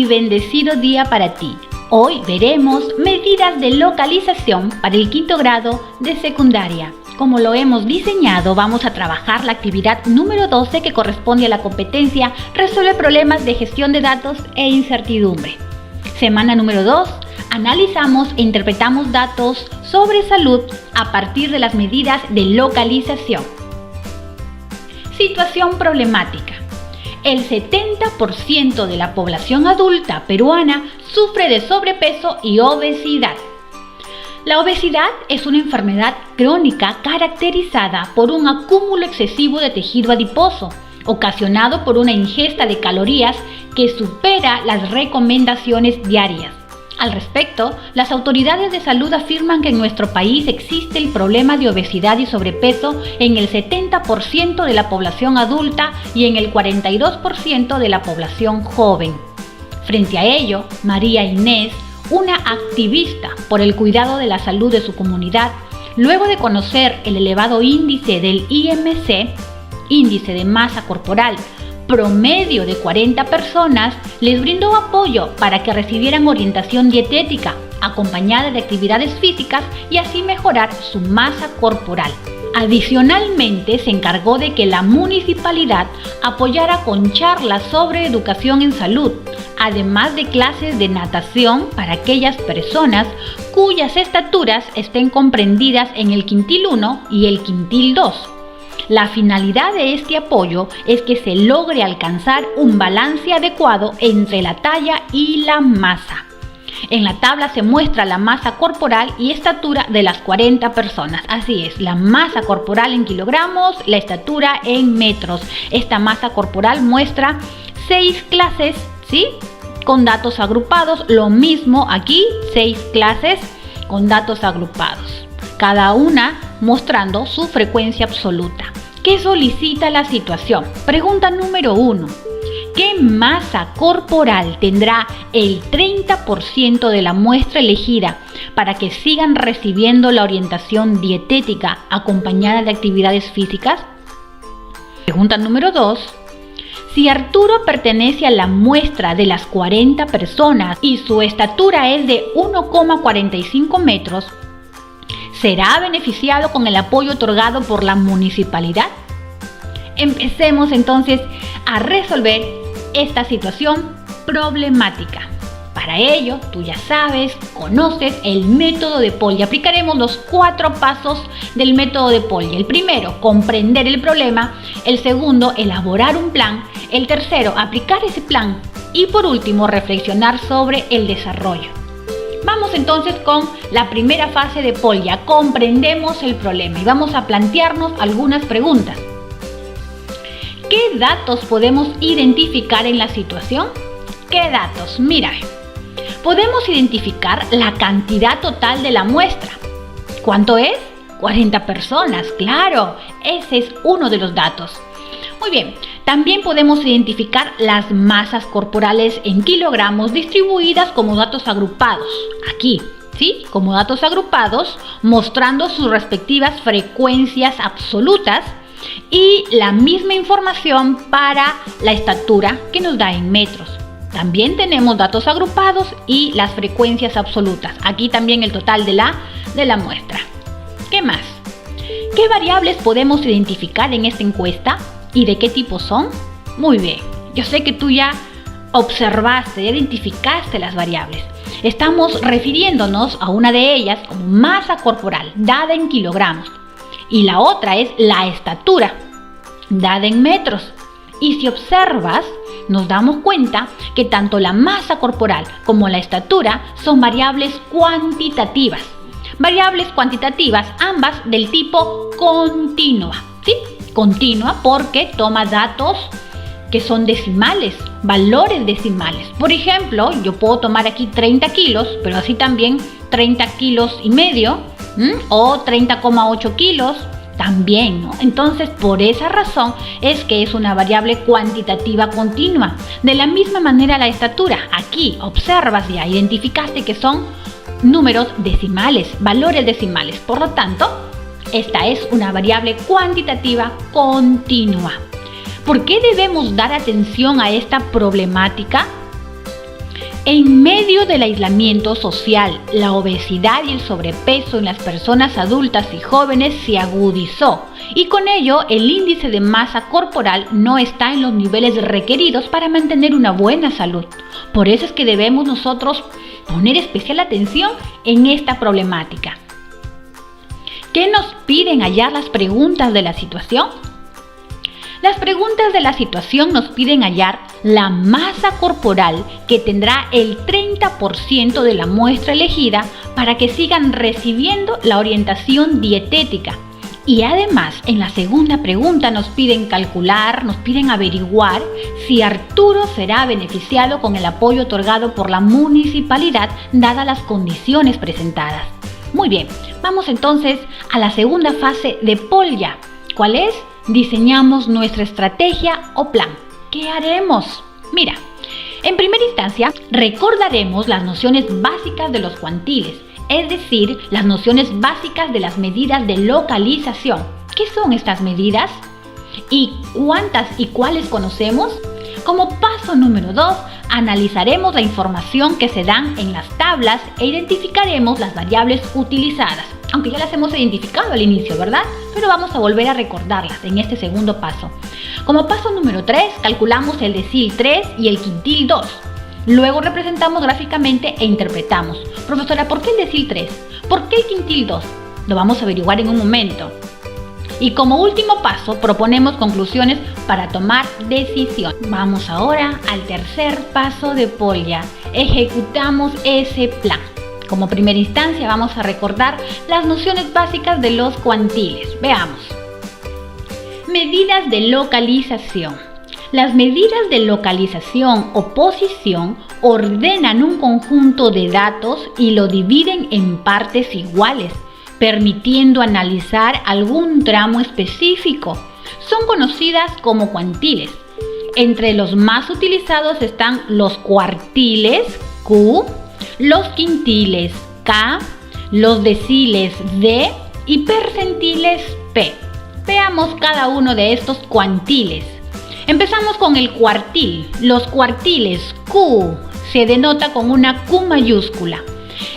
y bendecido día para ti. Hoy veremos medidas de localización para el quinto grado de secundaria. Como lo hemos diseñado, vamos a trabajar la actividad número 12 que corresponde a la competencia Resuelve problemas de gestión de datos e incertidumbre. Semana número 2. Analizamos e interpretamos datos sobre salud a partir de las medidas de localización. Situación problemática. El 70% de la población adulta peruana sufre de sobrepeso y obesidad. La obesidad es una enfermedad crónica caracterizada por un acúmulo excesivo de tejido adiposo, ocasionado por una ingesta de calorías que supera las recomendaciones diarias. Al respecto, las autoridades de salud afirman que en nuestro país existe el problema de obesidad y sobrepeso en el 70% de la población adulta y en el 42% de la población joven. Frente a ello, María Inés, una activista por el cuidado de la salud de su comunidad, luego de conocer el elevado índice del IMC, índice de masa corporal, promedio de 40 personas, les brindó apoyo para que recibieran orientación dietética, acompañada de actividades físicas y así mejorar su masa corporal. Adicionalmente, se encargó de que la municipalidad apoyara con charlas sobre educación en salud, además de clases de natación para aquellas personas cuyas estaturas estén comprendidas en el quintil 1 y el quintil 2. La finalidad de este apoyo es que se logre alcanzar un balance adecuado entre la talla y la masa. En la tabla se muestra la masa corporal y estatura de las 40 personas. Así es, la masa corporal en kilogramos, la estatura en metros. Esta masa corporal muestra 6 clases, ¿sí?, con datos agrupados. Lo mismo aquí, 6 clases con datos agrupados, cada una mostrando su frecuencia absoluta. ¿Qué solicita la situación? Pregunta número 1. ¿Qué masa corporal tendrá el 30% de la muestra elegida para que sigan recibiendo la orientación dietética acompañada de actividades físicas? Pregunta número 2. Si Arturo pertenece a la muestra de las 40 personas y su estatura es de 1,45 metros, ¿será beneficiado con el apoyo otorgado por la municipalidad? Empecemos entonces a resolver esta situación problemática. Para ello, tú ya sabes, conoces el método de Polya. Aplicaremos los 4 pasos del método de Polya. El primero, comprender el problema. El segundo, elaborar un plan. El tercero, aplicar ese plan. Y por último, reflexionar sobre el desarrollo. Vamos entonces con la primera fase de Polya. Comprendemos el problema y vamos a plantearnos algunas preguntas. ¿Qué datos podemos identificar en la situación? ¿Qué datos? Mira, podemos identificar la cantidad total de la muestra. ¿Cuánto es? 40 personas, claro, ese es uno de los datos. Muy bien, también podemos identificar las masas corporales en kilogramos distribuidas como datos agrupados. Aquí, ¿sí?, como datos agrupados, mostrando sus respectivas frecuencias absolutas y la misma información para la estatura que nos da en metros. También tenemos datos agrupados y las frecuencias absolutas. Aquí también el total de la muestra. ¿Qué más? ¿Qué variables podemos identificar en esta encuesta y de qué tipo son? Muy bien, yo sé que tú ya observaste, ya identificaste las variables. Estamos refiriéndonos a una de ellas como masa corporal, dada en kilogramos. Y la otra es la estatura, dada en metros. Y si observas, nos damos cuenta que tanto la masa corporal como la estatura son variables cuantitativas. Variables cuantitativas, ambas del tipo continua, ¿sí? Continua porque toma datos que son decimales, valores decimales. Por ejemplo, yo puedo tomar aquí 30 kilos, pero así también 30 kilos y medio, o 30,8 kilos, también, ¿no? Entonces, por esa razón es que es una variable cuantitativa continua. De la misma manera la estatura, aquí observas, ya identificaste que son números decimales, valores decimales. Por lo tanto, esta es una variable cuantitativa continua. ¿Por qué debemos dar atención a esta problemática? En medio del aislamiento social, la obesidad y el sobrepeso en las personas adultas y jóvenes se agudizó y con ello el índice de masa corporal no está en los niveles requeridos para mantener una buena salud. Por eso es que debemos nosotros poner especial atención en esta problemática. ¿Qué nos piden hallar las preguntas de la situación? Las preguntas de la situación nos piden hallar la masa corporal que tendrá el 30% de la muestra elegida para que sigan recibiendo la orientación dietética. Y además, en la segunda pregunta nos piden calcular, nos piden averiguar si Arturo será beneficiado con el apoyo otorgado por la municipalidad dadas las condiciones presentadas. Muy bien, vamos entonces a la segunda fase de Polya. ¿Cuál es? Diseñamos nuestra estrategia o plan. ¿Qué haremos? Mira, en primera instancia recordaremos las nociones básicas de los cuantiles, es decir, las nociones básicas de las medidas de localización. ¿Qué son estas medidas? ¿Y cuántas y cuáles conocemos? Como paso número 2, analizaremos la información que se dan en las tablas e identificaremos las variables utilizadas, aunque ya las hemos identificado al inicio, ¿verdad? Pero vamos a volver a recordarlas en este segundo paso. Como paso número 3, calculamos el decil 3 y el quintil 2. Luego representamos gráficamente e interpretamos. Profesora, ¿por qué el decil 3? ¿Por qué el quintil 2? Lo vamos a averiguar en un momento. Y como último paso, proponemos conclusiones para tomar decisión. Vamos ahora al tercer paso de Polya. Ejecutamos ese plan. Como primera instancia vamos a recordar las nociones básicas de los cuantiles. Veamos. Medidas de localización. Las medidas de localización o posición ordenan un conjunto de datos y lo dividen en partes iguales, permitiendo analizar algún tramo específico. Son conocidas como cuantiles. Entre los más utilizados están los cuartiles, Q, los quintiles, K, los deciles, D y percentiles, P. Veamos cada uno de estos cuantiles. Empezamos con el cuartil. Los cuartiles Q se denota con una Q mayúscula.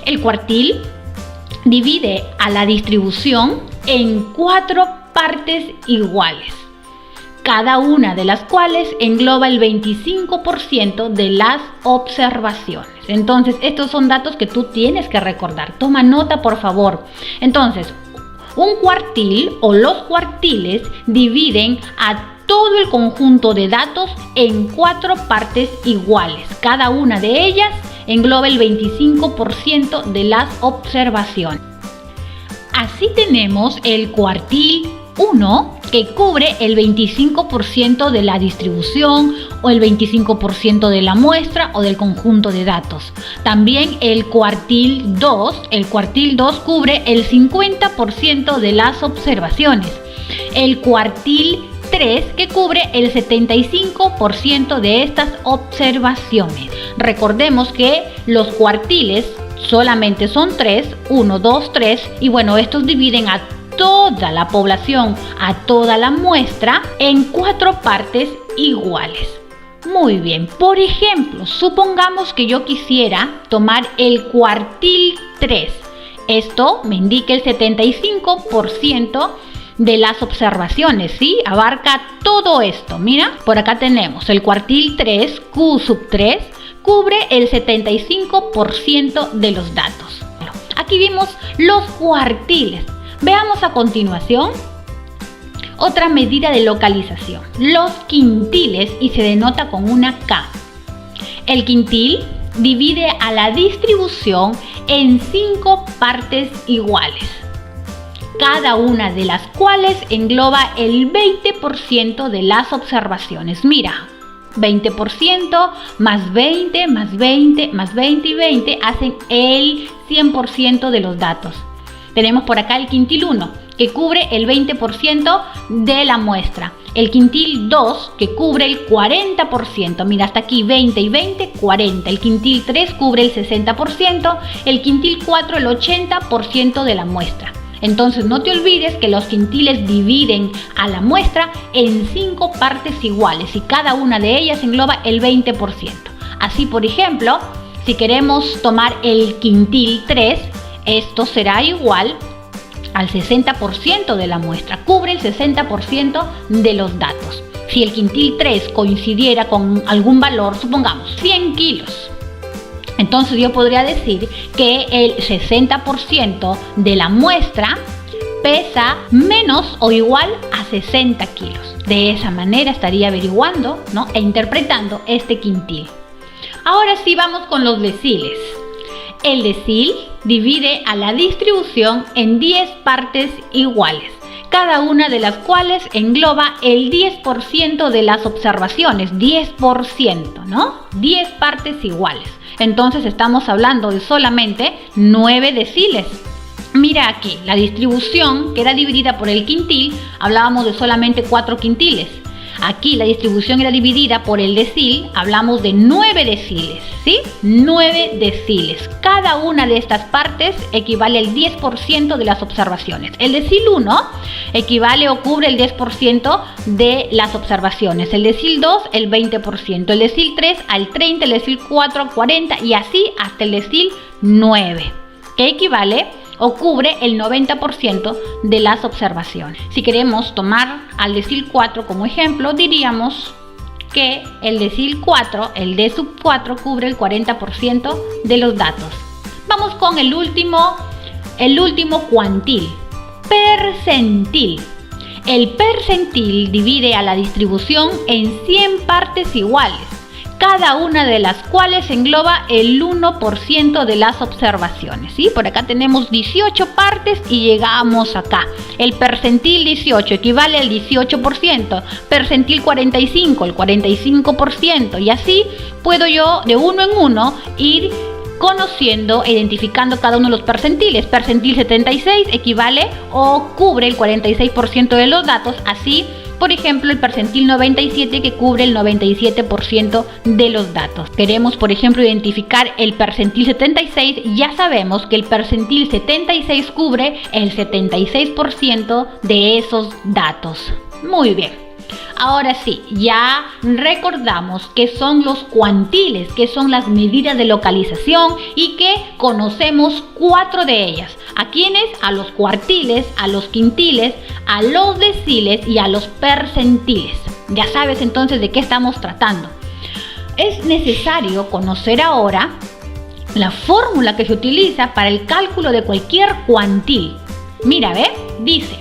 El cuartil divide a la distribución en 4 partes iguales, cada una de las cuales engloba el 25% de las observaciones. Entonces, estos son datos que tú tienes que recordar. Toma nota, por favor. Entonces, un cuartil o los cuartiles dividen a todo el conjunto de datos en 4 partes iguales. Cada una de ellas engloba el 25% de las observaciones. Así tenemos el cuartil 1, que cubre el 25% de la distribución o el 25% de la muestra o del conjunto de datos. También el cuartil 2. El cuartil 2 cubre el 50% de las observaciones. El cuartil 3, que cubre el 75% de estas observaciones. Recordemos que los cuartiles solamente son 3, 1, 2, 3, y bueno, estos dividen a toda la población, a toda la muestra, en 4 partes iguales. Muy bien, por ejemplo, supongamos que yo quisiera tomar el cuartil 3. Esto me indica el 75% de las observaciones, ¿sí? Abarca todo esto. Mira, por acá tenemos el cuartil 3, Q sub 3, cubre el 75% de los datos. Aquí vimos los cuartiles. Veamos a continuación otra medida de localización, los quintiles, y se denota con una K. El quintil divide a la distribución en 5 partes iguales, cada una de las cuales engloba el 20% de las observaciones. Mira, 20% más 20 más 20 más 20 y 20 hacen el 100% de los datos. Tenemos por acá el quintil 1, que cubre el 20% de la muestra. El quintil 2, que cubre el 40%. Mira, hasta aquí 20 y 20, 40. El quintil 3 cubre el 60%. El quintil 4 el 80% de la muestra. Entonces no te olvides que los quintiles dividen a la muestra en 5 partes iguales y cada una de ellas engloba el 20%. Así, por ejemplo, Si queremos tomar el quintil 3, esto será igual al 60% de la muestra, cubre el 60% de los datos. Si el quintil 3 coincidiera con algún valor, supongamos 100 kilos, entonces yo podría decir que el 60% de la muestra pesa menos o igual a 60 kilos. De esa manera estaría averiguando, ¿no?, e interpretando este quintil. Ahora sí vamos con los deciles. El decil divide a la distribución en 10 partes iguales, cada una de las cuales engloba el 10% de las observaciones, 10%, ¿no? 10 partes iguales. Entonces estamos hablando de solamente 9 deciles. Mira aquí, la distribución que era dividida por el quintil, hablábamos de solamente 4 quintiles. Aquí la distribución era dividida por el decil, hablamos de 9 deciles, ¿sí? 9 deciles. Cada una de estas partes equivale al 10% de las observaciones. El decil 1 equivale o cubre el 10% de las observaciones. El decil 2 el 20%. El decil 3 al 30%, el decil 4 al 40% y así hasta el decil 9, que equivale o cubre el 90% de las observaciones. Si queremos tomar al decil 4 como ejemplo, diríamos que el decil 4, el D sub 4, cubre el 40% de los datos. Vamos con el último cuantil, percentil. El percentil divide a la distribución en 100 partes iguales, cada una de las cuales engloba el 1% de las observaciones, ¿sí? Por acá tenemos 18 partes y llegamos acá. El percentil 18 equivale al 18%, percentil 45, el 45%, y así puedo yo de uno en uno ir conociendo e identificando cada uno de los percentiles. Percentil 76 equivale o cubre el 46% de los datos, así por ejemplo el percentil 97 que cubre el 97% de los datos. Queremos por ejemplo identificar el percentil 76, ya sabemos que el percentil 76 cubre el 76% de esos datos. Muy bien. Ahora sí, ya recordamos qué son los cuantiles, qué son las medidas de localización y que conocemos 4 de ellas. ¿A quiénes? A los cuartiles, a los quintiles, a los deciles y a los percentiles. Ya sabes entonces de qué estamos tratando. Es necesario conocer ahora la fórmula que se utiliza para el cálculo de cualquier cuantil. Mira, ¿ve? Dice: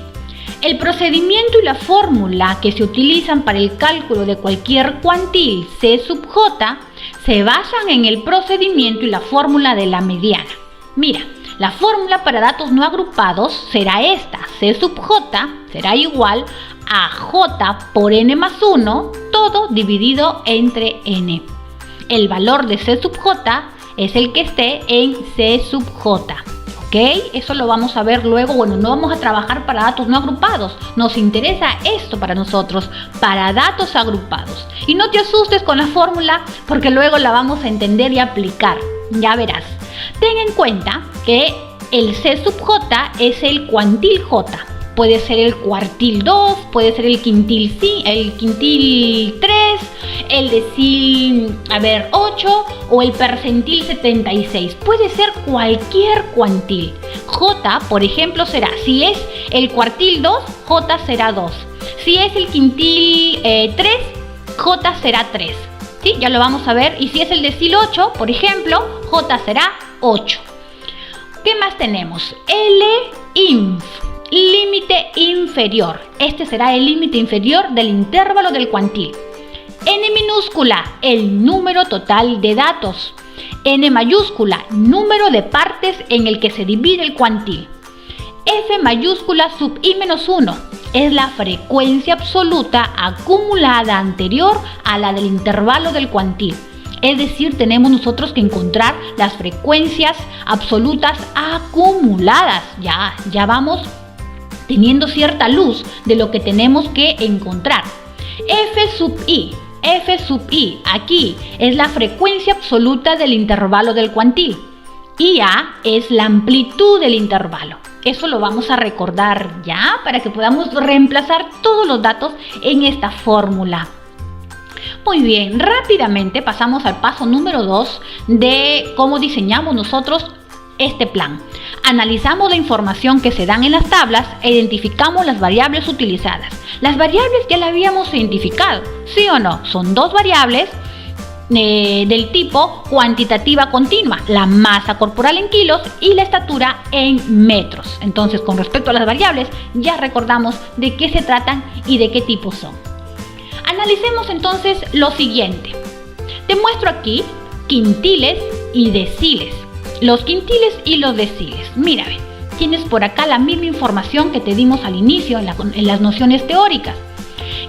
el procedimiento y la fórmula que se utilizan para el cálculo de cualquier cuantil C sub J se basan en el procedimiento y la fórmula de la mediana. Mira, la fórmula para datos no agrupados será esta: C sub J será igual a J por n más 1, todo dividido entre n. El valor de C sub J es el que esté en C sub J. ¿Ok? Eso lo vamos a ver luego. Bueno, no vamos a trabajar para datos no agrupados. Nos interesa esto para nosotros, para datos agrupados. Y no te asustes con la fórmula porque luego la vamos a entender y aplicar. Ya verás. Ten en cuenta que el C sub J es el cuantil J. Puede ser el cuartil 2, puede ser el quintil 3, el decil 8 o el percentil 76. Puede ser cualquier cuantil. J, por ejemplo, será, si es el cuartil 2, J será 2. Si es el quintil 3, J será 3. ¿Sí? Ya lo vamos a ver. Y si es el decil 8, por ejemplo, J será 8. ¿Qué más tenemos? L-inf. Límite inferior. Este será el límite inferior del intervalo del cuantil. N minúscula, el número total de datos. N mayúscula, número de partes en el que se divide el cuantil. F mayúscula sub i menos 1 es la frecuencia absoluta acumulada anterior a la del intervalo del cuantil. Es decir, tenemos nosotros que encontrar las frecuencias absolutas acumuladas. Ya vamos teniendo cierta luz de lo que tenemos que encontrar. F sub i, aquí es la frecuencia absoluta del intervalo del cuantil. IA es la amplitud del intervalo. Eso lo vamos a recordar ya para que podamos reemplazar todos los datos en esta fórmula. Muy bien, rápidamente pasamos al paso número 2 de cómo diseñamos nosotros este plan. Analizamos la información que se dan en las tablas e identificamos las variables utilizadas. Las variables ya las habíamos identificado, ¿sí o no? Son dos variables del tipo cuantitativa continua, la masa corporal en kilos y la estatura en metros. Entonces, con respecto a las variables, ya recordamos de qué se tratan y de qué tipo son. Analicemos entonces lo siguiente. Te muestro aquí quintiles y deciles. Los quintiles y los deciles. Mira, tienes por acá la misma información que te dimos al inicio en las nociones teóricas.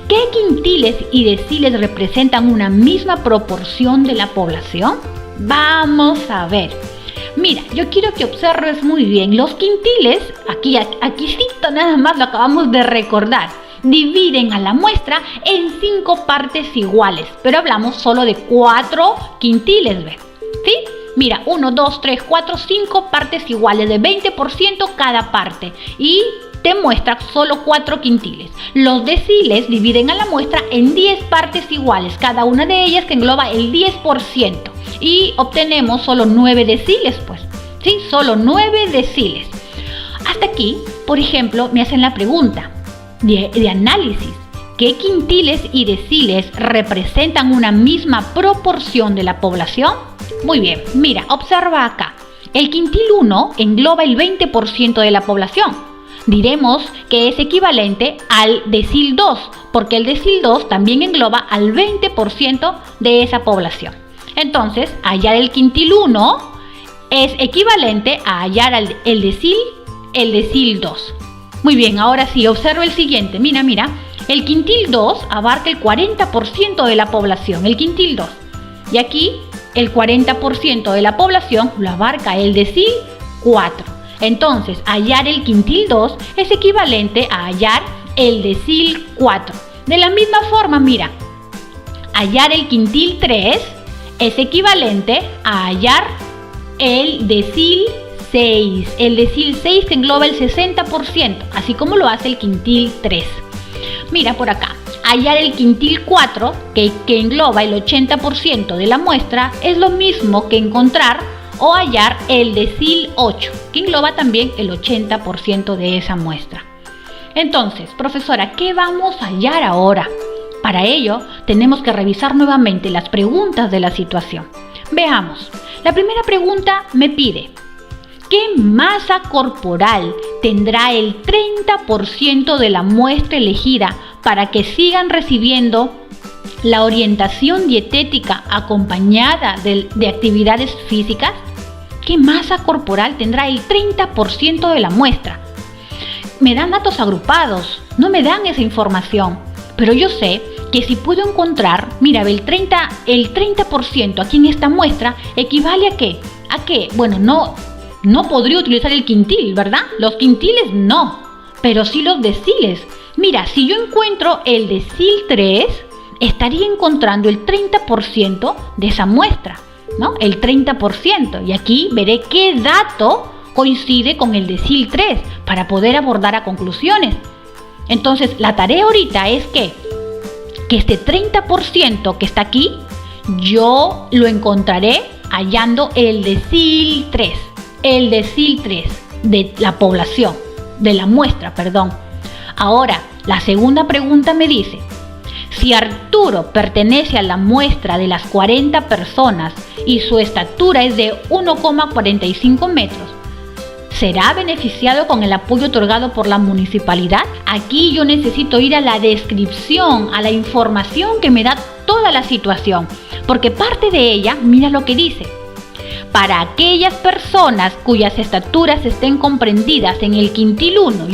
¿Qué quintiles y deciles representan una misma proporción de la población? Vamos a ver. Mira, yo quiero que observes muy bien. Los quintiles, aquí nada más lo acabamos de recordar, dividen a la muestra en 5 partes iguales, pero hablamos solo de 4 quintiles, ¿ves? ¿Sí? Mira, 1, 2, 3, 4, 5 partes iguales de 20% cada parte y te muestra solo 4 quintiles. Los deciles dividen a la muestra en 10 partes iguales, cada una de ellas que engloba el 10% y obtenemos solo 9 deciles, pues, ¿sí? Solo 9 deciles. Hasta aquí, por ejemplo, me hacen la pregunta de análisis. ¿Qué quintiles y deciles representan una misma proporción de la población? Muy bien, mira, observa acá. El quintil 1 engloba el 20% de la población. Diremos que es equivalente al decil 2, porque el decil 2 también engloba al 20% de esa población. Entonces, hallar el quintil 1 es equivalente a hallar el decil 2. Muy bien, ahora sí, observa el siguiente. Mira, el quintil 2 abarca el 40% de la población, el quintil 2. Y aquí el 40% de la población lo abarca el decil 4. Entonces, hallar el quintil 2 es equivalente a hallar el decil 4. De la misma forma, mira, hallar el quintil 3 es equivalente a hallar el decil 6. El decil 6 que engloba el 60%, así como lo hace el quintil 3. Mira por acá, hallar el quintil 4, que engloba el 80% de la muestra, es lo mismo que encontrar o hallar el decil 8, que engloba también el 80% de esa muestra. Entonces, profesora, ¿qué vamos a hallar ahora? Para ello, tenemos que revisar nuevamente las preguntas de la situación. Veamos, la primera pregunta me pide: ¿qué masa corporal tendrá el 30% de la muestra elegida para que sigan recibiendo la orientación dietética acompañada de actividades físicas? ¿Qué masa corporal tendrá el 30% de la muestra? Me dan datos agrupados, no me dan esa información, pero yo sé que si puedo encontrar, mira, el 30% aquí en esta muestra equivale ¿a qué? ¿A qué? Bueno, no podría utilizar el quintil, ¿verdad? Los quintiles no, pero sí los deciles. Mira, si yo encuentro el decil 3, estaría encontrando el 30% de esa muestra, ¿no? El 30%. Y aquí veré qué dato coincide con el decil 3 para poder abordar a conclusiones. Entonces, la tarea ahorita es que este 30% que está aquí, yo lo encontraré hallando el decil 3. El decil 3 de la población, de la muestra, perdón. Ahora, la segunda pregunta me dice: si Arturo pertenece a la muestra de las 40 personas y su estatura es de 1,45 metros, ¿será beneficiado con el apoyo otorgado por la municipalidad? Aquí yo necesito ir a la descripción, a la información que me da toda la situación, porque parte de ella, mira lo que dice: para aquellas personas cuyas estaturas estén comprendidas en el quintil 1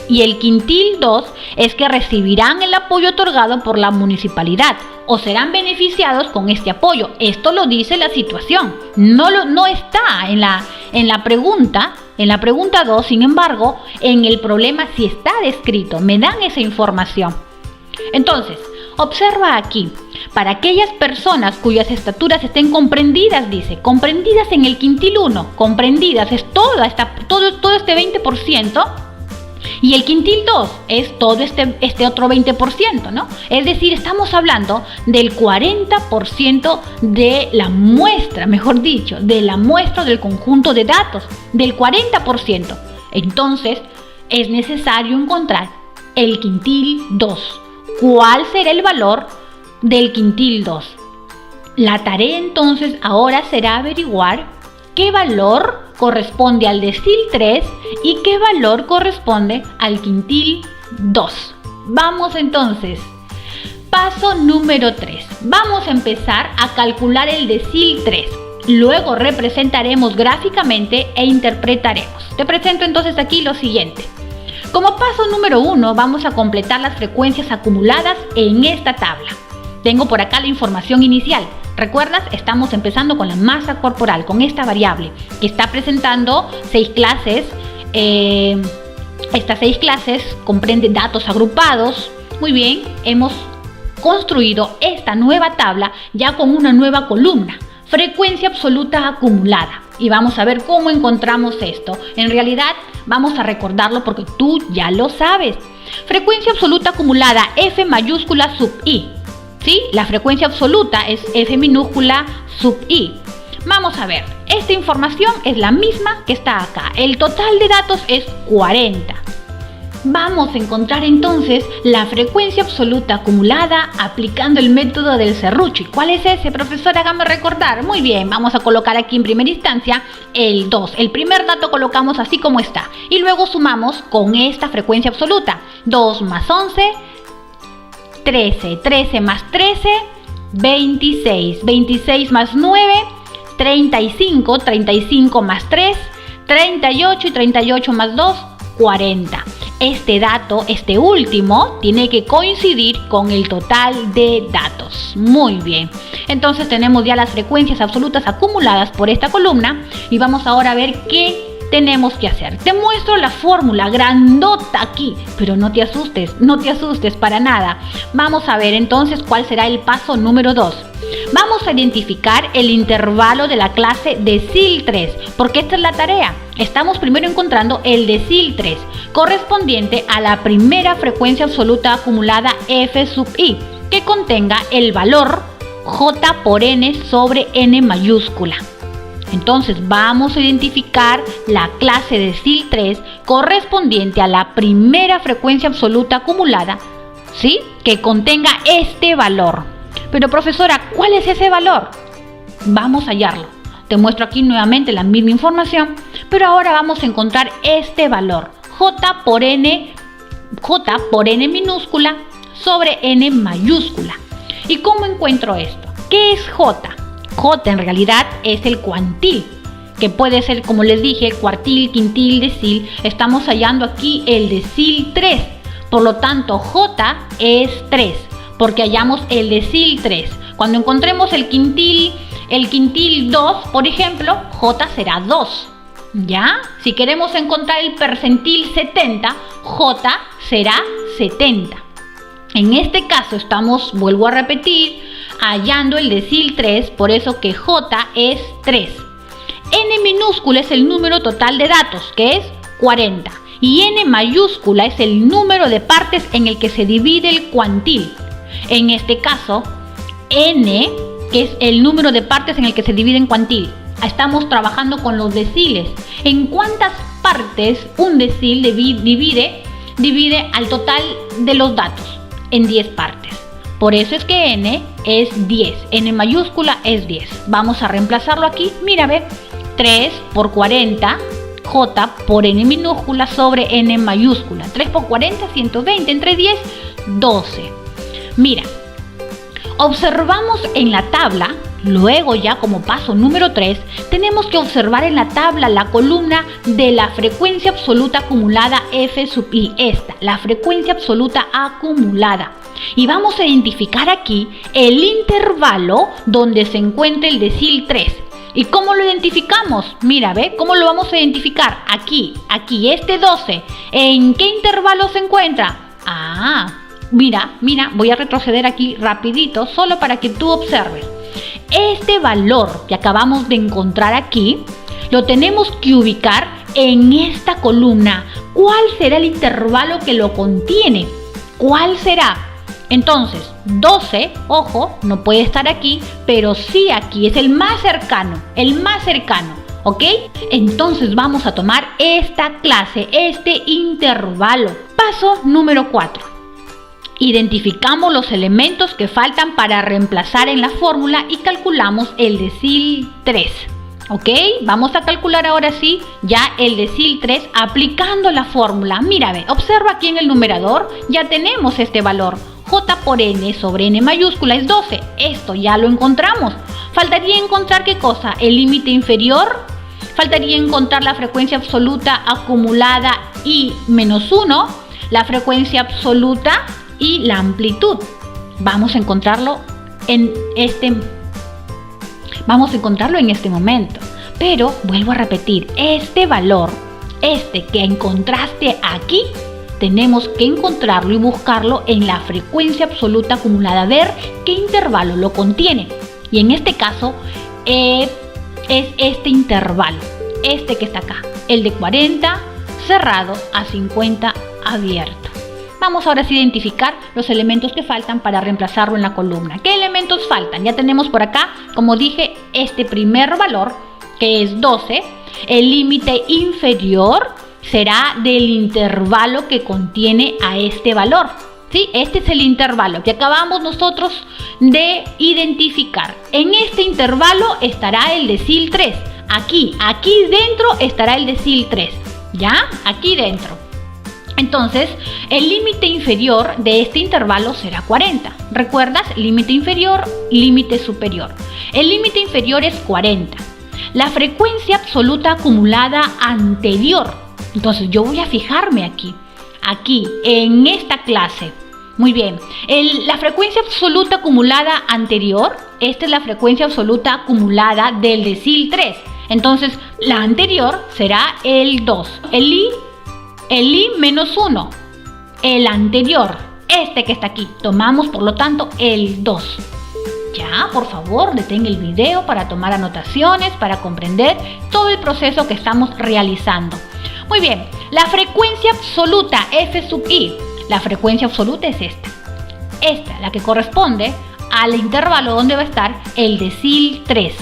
y el quintil 2 es que recibirán el apoyo otorgado por la municipalidad o serán beneficiados con este apoyo. Esto lo dice la situación, no está en la pregunta 2, sin embargo, en el problema sí está descrito, me dan esa información. Entonces, observa aquí, para aquellas personas cuyas estaturas estén comprendidas, dice, comprendidas en el quintil 1, comprendidas es todo este 20%, Y el quintil 2 es todo este otro 20%, ¿no? Es decir, estamos hablando del 40% de la muestra, mejor dicho, de la muestra del conjunto de datos, del 40%. Entonces, es necesario encontrar el quintil 2. ¿Cuál será el valor del quintil 2? La tarea entonces ahora será averiguar qué valor corresponde al decil 3 y qué valor corresponde al quintil 2. Vamos entonces. Paso número 3. Vamos a empezar a calcular el decil 3. Luego representaremos gráficamente e interpretaremos. Te presento entonces aquí lo siguiente. Como paso número 1 vamos a completar las frecuencias acumuladas en esta tabla. Tengo por acá la información inicial. ¿Recuerdas? Estamos empezando con la masa corporal, con esta variable que está presentando 6 clases. Estas 6 clases comprenden datos agrupados. Muy bien, hemos construido esta nueva tabla ya con una nueva columna. Frecuencia absoluta acumulada. Y vamos a ver cómo encontramos esto. En realidad vamos a recordarlo porque tú ya lo sabes. Frecuencia absoluta acumulada F mayúscula sub I. ¿Sí? La frecuencia absoluta es F minúscula sub I. Vamos a ver. Esta información es la misma que está acá. El total de datos es 40. Vamos a encontrar entonces la frecuencia absoluta acumulada aplicando el método del serrucho. ¿Cuál es ese, profesor? Hágame recordar. Muy bien, vamos a colocar aquí en primera instancia el 2. El primer dato colocamos así como está. Y luego sumamos con esta frecuencia absoluta. 2 más 11, 13. 13 más 13, 26. 26 más 9, 35. 35 más 3, 38. Y 38 más 2, 40. Este dato, este último, tiene que coincidir con el total de datos. Muy bien. Entonces tenemos ya las frecuencias absolutas acumuladas por esta columna y vamos ahora a ver qué tenemos que hacer. Te muestro la fórmula grandota aquí, pero no te asustes para nada. Vamos a ver entonces cuál será el paso número 2. Vamos a identificar el intervalo de la clase decil 3, porque esta es la tarea. Estamos primero encontrando el decil 3, correspondiente a la primera frecuencia absoluta acumulada F sub I, que contenga el valor J por N sobre N mayúscula. Entonces vamos a identificar la clase decil 3 correspondiente a la primera frecuencia absoluta acumulada, ¿sí? Que contenga este valor. Pero profesora, ¿cuál es ese valor? Vamos a hallarlo. Te muestro aquí nuevamente la misma información, pero ahora vamos a encontrar este valor. J por N minúscula sobre N mayúscula. ¿Y cómo encuentro esto? ¿Qué es J? J en realidad es el cuantil, que puede ser, como les dije, cuartil, quintil, decil. Estamos hallando aquí el decil 3. Por lo tanto, J es 3, porque hallamos el decil 3. Cuando encontremos el quintil 2, por ejemplo, J será 2. ¿Ya? Si queremos encontrar el percentil 70, J será 70. En este caso estamos, vuelvo a repetir, hallando el decil 3, por eso que J es 3. N minúscula es el número total de datos, que es 40. Y N mayúscula es el número de partes en el que se divide el cuantil. En este caso, N, que es el número de partes en el que se divide en cuantil. Estamos trabajando con los deciles. ¿En cuántas partes un decil divide al total de los datos? En 10 partes. Por eso es que N es 10. N mayúscula es 10. Vamos a reemplazarlo aquí. Mira, ve. 3 por 40. J por N minúscula sobre N mayúscula. 3 por 40, 120. Entre 10, 12. Mira. Observamos en la tabla. Luego ya como paso número 3, tenemos que observar en la tabla la columna de la frecuencia absoluta acumulada F sub I, la frecuencia absoluta acumulada. Y vamos a identificar aquí el intervalo donde se encuentra el decil 3. ¿Y cómo lo identificamos? Mira, ¿ve? ¿Cómo lo vamos a identificar? Aquí, este 12. ¿En qué intervalo se encuentra? Mira, voy a retroceder aquí rapidito, solo para que tú observes. Este valor que acabamos de encontrar aquí, lo tenemos que ubicar en esta columna, ¿cuál será el intervalo que lo contiene? ¿Cuál será? Entonces, 12, ojo, no puede estar aquí, pero sí aquí, es el más cercano, ¿ok? Entonces vamos a tomar esta clase, este intervalo. Paso número 4. Identificamos los elementos que faltan para reemplazar en la fórmula y calculamos el decil 3. ¿Ok? Vamos a calcular ahora sí ya el decil 3 aplicando la fórmula. Mira, ve, observa aquí en el numerador, ya tenemos este valor. J por n sobre n mayúscula es 12. Esto ya lo encontramos. Faltaría encontrar ¿qué cosa? El límite inferior. Faltaría encontrar la frecuencia absoluta acumulada y menos 1. La frecuencia absoluta y la amplitud. Vamos a encontrarlo en este momento. Pero vuelvo a repetir, este valor, que encontraste aquí, tenemos que encontrarlo y buscarlo en la frecuencia absoluta acumulada, ver qué intervalo lo contiene. Y en este caso es este intervalo, este que está acá, el de 40 cerrado a 50 abierto. Vamos ahora sí a identificar los elementos que faltan para reemplazarlo en la columna. ¿Qué elementos faltan? Ya tenemos por acá, como dije, este primer valor, que es 12. El límite inferior será del intervalo que contiene a este valor. ¿Sí? Este es el intervalo que acabamos nosotros de identificar. En este intervalo estará el decil 3. Aquí dentro estará el decil 3. ¿Ya? Aquí dentro. Entonces, el límite inferior de este intervalo será 40. ¿Recuerdas? Límite inferior, límite superior. El límite inferior es 40. La frecuencia absoluta acumulada anterior. Entonces, yo voy a fijarme aquí, en esta clase. Muy bien. La frecuencia absoluta acumulada anterior, esta es la frecuencia absoluta acumulada del decil 3. Entonces, la anterior será el 2. El I menos 1, el anterior, este que está aquí, tomamos por lo tanto el 2. Ya, por favor, detén el video para tomar anotaciones, para comprender todo el proceso que estamos realizando. Muy bien, la frecuencia absoluta F sub I, la frecuencia absoluta es esta, la que corresponde al intervalo donde va a estar el decil 3.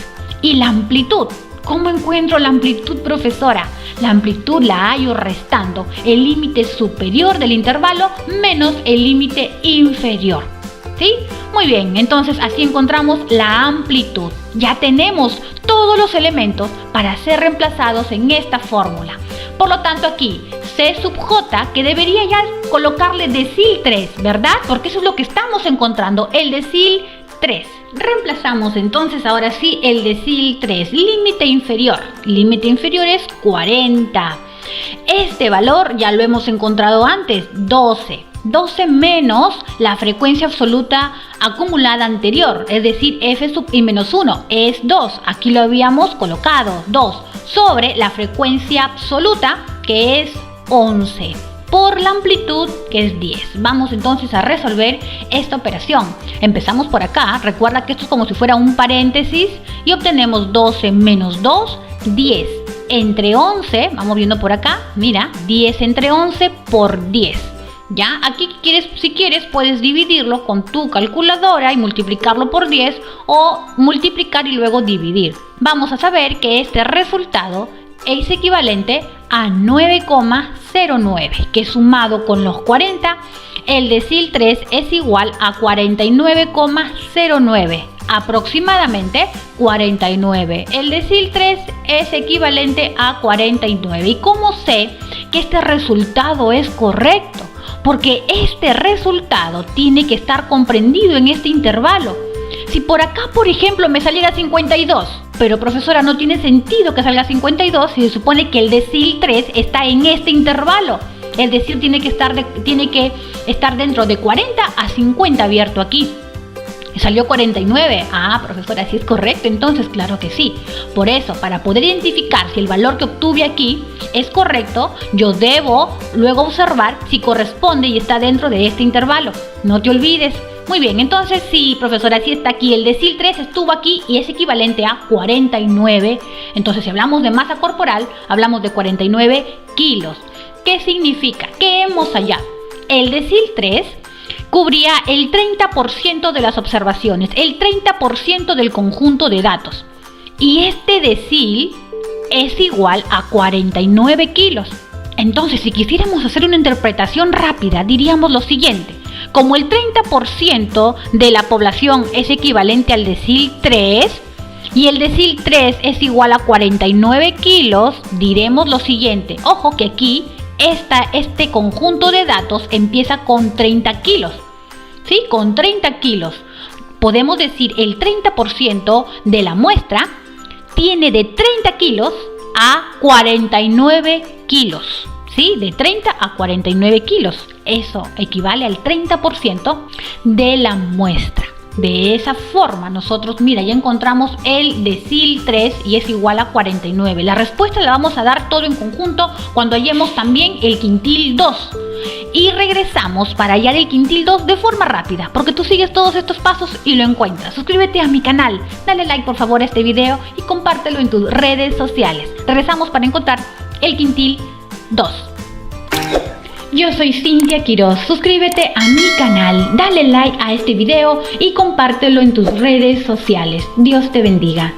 Y la amplitud, ¿cómo encuentro la amplitud, profesora? La amplitud la hallo restando el límite superior del intervalo menos el límite inferior. ¿Sí? Muy bien, entonces así encontramos la amplitud. Ya tenemos todos los elementos para ser reemplazados en esta fórmula. Por lo tanto aquí, C sub J, que debería ya colocarle decil 3, ¿verdad? Porque eso es lo que estamos encontrando, el decil 3. Reemplazamos entonces ahora sí el decil 3, límite inferior. Límite inferior es 40. Este valor ya lo hemos encontrado antes, 12. 12 menos la frecuencia absoluta acumulada anterior, es decir, F sub I menos 1, es 2. Aquí lo habíamos colocado, 2, sobre la frecuencia absoluta, que es 11. Por la amplitud, que es 10. Vamos entonces a resolver esta operación. Empezamos por acá. Recuerda que esto es como si fuera un paréntesis y obtenemos 12 menos 2, 10. Entre 11, vamos viendo por acá, mira, 10 entre 11 por 10. Ya, aquí si quieres puedes dividirlo con tu calculadora y multiplicarlo por 10 o multiplicar y luego dividir. Vamos a saber que este resultado es equivalente a 9,09, que sumado con los 40, el decil 3 es igual a 49,09, aproximadamente 49. El decil 3 es equivalente a 49. ¿Y cómo sé que este resultado es correcto? Porque este resultado tiene que estar comprendido en este intervalo. Si por acá, por ejemplo, me saliera 52, pero profesora, no tiene sentido que salga 52 si se supone que el decil 3 está en este intervalo. El decil tiene que estar dentro de 40 a 50 abierto aquí. Salió 49. Ah, profesora, ¿sí es correcto? Entonces, claro que sí. Por eso, para poder identificar si el valor que obtuve aquí es correcto, yo debo luego observar si corresponde y está dentro de este intervalo. No te olvides, Muy bien, entonces sí, profesora, sí está aquí. El decil 3 estuvo aquí y es equivalente a 49. Entonces, si hablamos de masa corporal, hablamos de 49 kilos. ¿Qué significa? ¿Qué hemos hallado? El decil 3 cubría el 30% de las observaciones, el 30% del conjunto de datos. Y este decil es igual a 49 kilos. Entonces, si quisiéramos hacer una interpretación rápida, diríamos lo siguiente. Como el 30% de la población es equivalente al decil 3 y el decil 3 es igual a 49 kilos, diremos lo siguiente. Ojo que aquí este conjunto de datos empieza con 30 kilos. ¿Sí? Con 30 kilos. Podemos decir el 30% de la muestra tiene de 30 kilos a 49 kilos. ¿Sí? De 30 a 49 kilos. Eso equivale al 30% de la muestra. De esa forma nosotros, mira, ya encontramos el decil 3 y es igual a 49. La respuesta la vamos a dar todo en conjunto cuando hallemos también el quintil 2. Y regresamos para hallar el quintil 2 de forma rápida, porque tú sigues todos estos pasos y lo encuentras. Suscríbete a mi canal, dale like por favor a este video y compártelo en tus redes sociales. Regresamos para encontrar el quintil 2. Yo soy Cintia Quiroz, suscríbete a mi canal, dale like a este video y compártelo en tus redes sociales. Dios te bendiga.